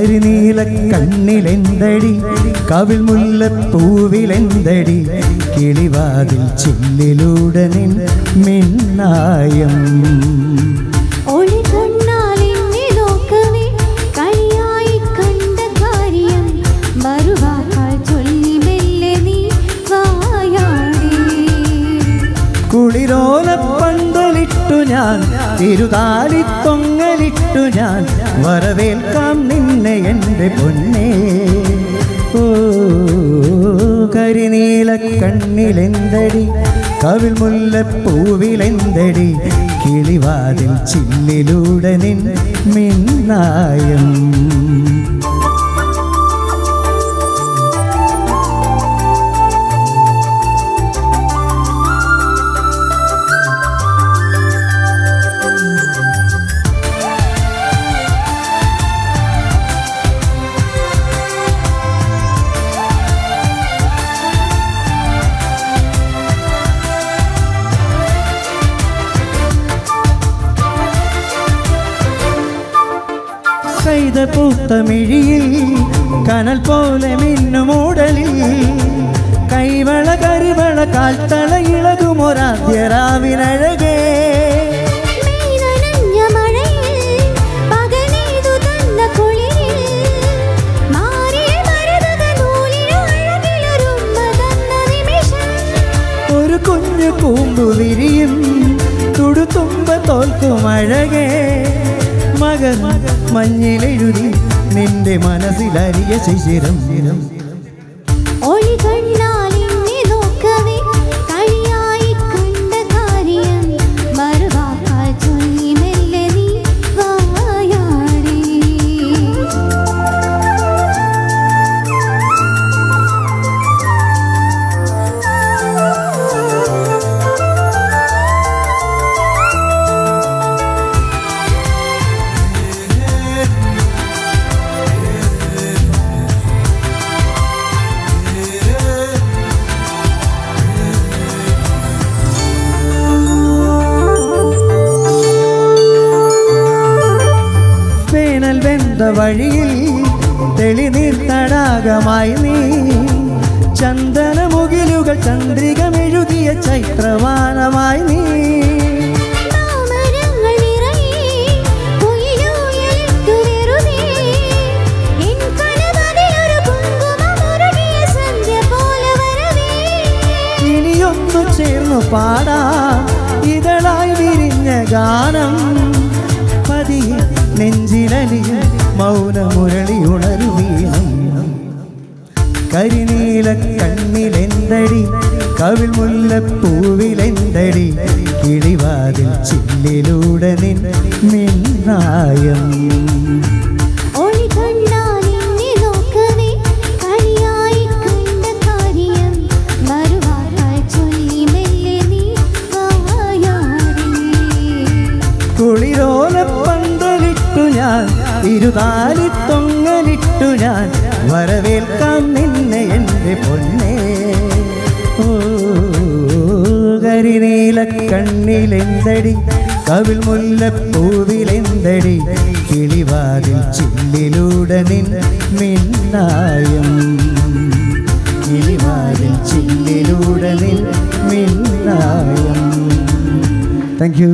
കരിനീല കണ്ണിലെന്തടി കവിൾ മുല്ലപ്പൂവിലെന്തടി കിളിവാതിൽ ചില്ലിലൂടെ നിൻ മിന്നായം കുളിരോലപ്പന്തലിട്ടു ഞാൻ തിരുതാലിത്തൊങ്ങലിട്ടു ഞാൻ വരവേൽക്കാം നിന്നെ എൻ്റെ പൊന്നേ ഓ കരിനീല കണ്ണിലെന്തടി കവിൾ മുല്ലപ്പൂവിലെന്തടി കിളിവാതിൽ ചില്ലിലൂടെ നിൻ മിന്നായം പൂത്തമിഴിയിൽ കനൽ പോലെ മിന്നുമൂടലിൽ കൈവള കരിവള കാൽത്തള ഇളകുമൊരാദ്യരാവിനഴകേ ഒരു കുഞ്ഞു കൂമ്പു വിരിയും തുടുത്തുമ്പ തോൽക്കും അഴകേ മകൻ മഞ്ഞിലെഴുതി നിന്റെ മനസ്സിലരിയ ശിശിരം വഴിയിൽ തെളിനീർ തടാകമായി നീ ചന്ദനമുകിലുകൾ ചന്ദ്രികമെഴുതിയ ചൈത്രവാനമായി നീ ഇനിയൊന്നു ചേർന്നു പാടാം ഇതളായി വിരിഞ്ഞ ഗാനം പതിയെ നെഞ്ചിലലിയ മൗനമുരളി ഉണരുവീണം കരിനീല കണ്ണിലെന്തടി കവിൾ മുല്ലപ്പൂവിലെന്തടി കിളിവാതിൽ ചില്ലിലൂടെ നിൻ മിന്നായം കുളിരോലപ്പന്തലിട്ടു ഞാൻ ഇരുതാലിത്തൊങ്ങലിട്ടു ഞാൻ വരവേൽക്കാം നിന്നെ എൻ്റെ പൊന്നേ ഓ കരിനീല കണ്ണിലെന്തടി കവിൾ മുല്ലപ്പൂവിലെന്തടി കിളിവാതിൽ ചില്ലിലൂടെ നിൻ മിന്നായം കിളിവാതിൽ ചില്ലിലൂടെ നിൻ മിന്നായം താങ്ക് യു